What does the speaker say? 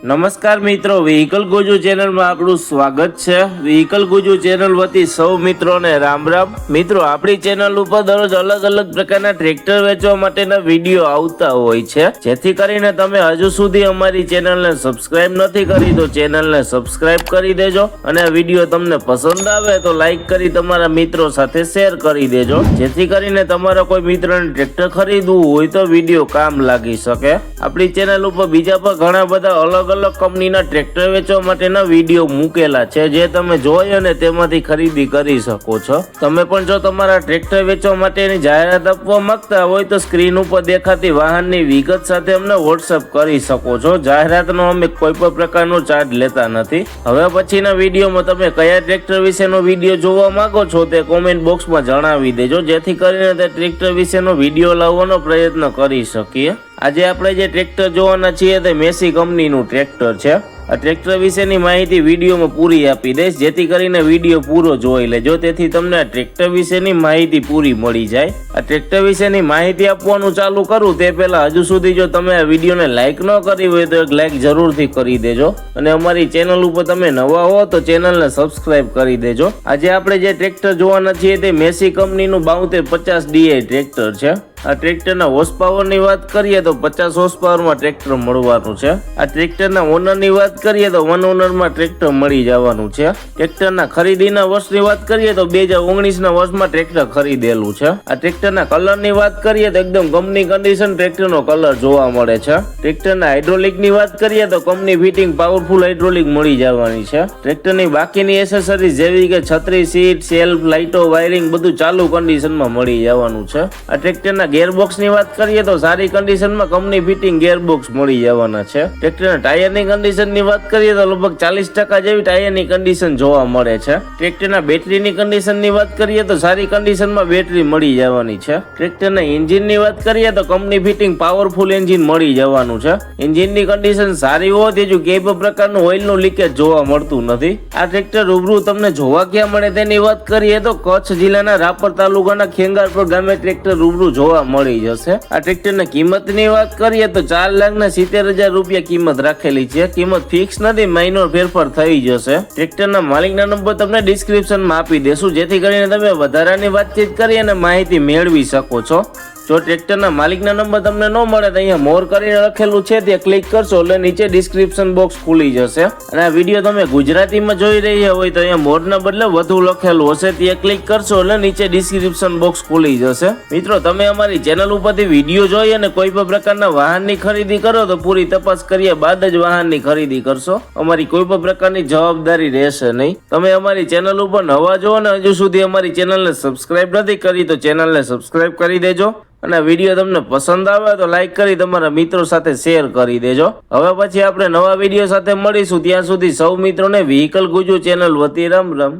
નમસ્કાર મિત્રો, વ્હીકલ ગુજુ ચેનલમાં આપણું સ્વાગત છે। વ્હીકલ ગુજુ ચેનલ વતી સૌ મિત્રોને રામ રામ। મિત્રો, આપણી ચેનલ ઉપર દરરોજ અલગ અલગ પ્રકારના ટ્રેક્ટર વેચવા માટેના વિડીયો આવતા હોય છે, જેથી કરીને તમે હજુ સુધી અમારી ચેનલને સબસ્ક્રાઇબ નથી કરી તો ચેનલને સબસ્ક્રાઇબ કરી દેજો અને આ વિડીયો તમને પસંદ આવે તો લાઈક કરી તમારા મિત્રો સાથે શેર કરી દેજો, જેથી કરીને તમારા કોઈ મિત્રને ટ્રેક્ટર ખરીદવું હોય તો વિડીયો કામ લાગી શકે। આપણી ચેનલ ઉપર બીજા પણ ઘણા બધા અલગ અલગ કંપનીના ટ્રેક્ટર વેચવા માટેના વિડીયો મૂકેલા છે, જે તમે જોઈ અને તેમાંથી ખરીદી કરી શકો છો। તમે પણ જો તમારા ટ્રેક્ટર વેચવા માટેની જાહેરાત આપવા માંગતા હોય તો સ્ક્રીન ઉપર દેખાતી વાહનની વિગત સાથે અમને વોટ્સઅપ કરી શકો છો। જાહેરાતનો અમે કોઈ પણ પ્રકારનો ચાર્જ લેતા નથી। હવે પછીના વિડીયોમાં તમે કયા ટ્રેક્ટર વિશેનો વિડીયો જોવા માંગો છો તે કોમેન્ટ બોક્સમાં જણાવી દેજો, જેથી કરીને તે ટ્રેક્ટર વિશેનો વિડીયો લાવવાનો પ્રયત્ન કરી શકીએ। આજે આપણે જે ટ્રેક્ટર જોવાના છીએ તે મેસી કંપનીનું ટ્રેક્ટર છે। આ ટ્રેક્ટર વિશેની માહિતી વિડીયોમાં પૂરી આપી દઈશ, જેથી કરીને વિડીયો પૂરો જોઈ લેજો, તેથી તમને આ ટ્રેક્ટર વિશેની માહિતી પૂરી મળી જાય। આ ટ્રેક્ટર વિશેની માહિતી આપવાનું ચાલુ કરું તે પહેલા હજુ સુધી જો તમે આ વિડીયોને લાઈક ન કરી હોય તો એક લાઈક જરૂરથી કરી દેજો અને અમારી ચેનલ ઉપર તમે નવા હો તો ચેનલને સબસ્ક્રાઇબ કરી દેજો। આજે આપણે જે ટ્રેક્ટર જોવાના છીએ તે મેસી કંપનીનું 7250 DI ટ્રેક્ટર છે। આ ટ્રેક્ટરના હોર્સ પાવરની વાત કરીએ તો 50 હોર્સ પાવરમાં ટ્રેક્ટર મળવાનું છે। આ ટ્રેક્ટરના ઓનરની વાત કરીએ તો 1 ઓનરમાં ટ્રેક્ટર મળી જવાનું છે। ટ્રેક્ટરના ખરીદીના વર્ષની વાત કરીએ તો 2019ના વર્ષમાં ટ્રેક્ટર ખરીદેલું છે। આ ટ્રેક્ટરના કલરની વાત કરીએ તો એકદમ કંપની કન્ડિશન ટ્રેક્ટરનો કલર જોવા મળે છે। ટ્રેક્ટરના હાઇડ્રોલિકની વાત કરીએ તો કંપની ફિટિંગ પાવરફુલ હાઇડ્રોલિક મળી જવાની છે। ટ્રેક્ટરની બાકીની એસેસરીઝ જેવી કે છત્રી, સીટ, સેલ્ફ, લાઇટો, વાયરિંગ બધું ચાલુ કન્ડિશનમાં મળી જવાનું છે। આ ટ્રેક્ટરના ગેરબોક્સની વાત કરીએ તો સારી કન્ડિશનમાં કંપની ફિટિંગ ગેરબોક્સ મળી જવાના છે। ટ્રેક્ટરના ટાયરની કન્ડિશનની વાત કરીએ તો લગભગ 40% જેવી ટાયરની કન્ડિશન જોવા મળે છે। ટ્રેક્ટરના બેટરીની કન્ડિશનની વાત કરીએ તો સારી કન્ડિશનમાં બેટરી મળી જવાની છે। ટ્રેક્ટરના એન્જિનની વાત કરીએ તો કંપની ફિટિંગ પાવરફુલ એન્જિન મળી જવાનું છે। એન્જિનની કન્ડિશન સારી હોવાથી જો કોઈ પણ પ્રકારનું ઓઇલનું લીકેજ જોવા મળતું નથી। આ ટ્રેક્ટર રૂબરૂ તમને જોવા ક્યાં મળે તેની વાત કરીએ તો કચ્છ જિલ્લાના રાપર તાલુકાના ખેંગારપર ગામે ટ્રેક્ટર રૂબરૂ જોવા મળી જશે। આ ટ્રેક્ટરની કિંમતની વાત કરીએ તો 4,70,000 રૂપિયા કિંમત રાખેલી છે। કિંમત ફિક્સ નથી, માઇનોર ફેરફાર થઈ જશે। ટ્રેક્ટરના માલિકના નંબર તમને ડિસ્ક્રિપ્શનમાં આપી દેશું, જેથી કરીને તમે વધારાની વાતચીત કરી અને માહિતી મેળવી શકો છો। જો ટ્રેક્ટરના માલિકના નંબર તમને ન મળે તો અહીંયા મોર કરીને લખેલું છે ત્યાં ક્લિક કરશો એટલે નીચે ડિસ્ક્રિપ્શન બોક્સ ખુલી જશે અને આ વિડીયો તમે ગુજરાતીમાં જોઈ રહ્યા હોય તો અહીંયા મોરના બદલે વધુ લખેલું હશે ત્યાં ક્લિક કરશો એટલે નીચે ડિસ્ક્રિપ્શન બોક્સ ખુલી જશે। મિત્રો, તમે અમારી ચેનલ ઉપરથી વિડીયો જોઈ અને કોઈ પણ પ્રકારના વાહનની ખરીદી કરો તો પૂરી તપાસ કર્યા બાદ જ વાહનની ખરીદી કરશો। અમારી કોઈ પણ પ્રકારની જવાબદારી રહેશે નહીં। તમે અમારી ચેનલ ઉપર નવા જો અને હજુ સુધી અમારી ચેનલને સબસ્ક્રાઇબ નથી કરી તો ચેનલને સબસ્ક્રાઇબ કરી દેજો અને વિડીયો તમને પસંદ આવે તો લાઈક કરી તમારા મિત્રો સાથે શેર કરી દેજો। હવે પછી આપણે નવા વિડીયો સાથે મળીશું, ત્યાં સુધી સૌ મિત્રોને વ્હીકલ ગુજુ ચેનલ વતી રામ રામ।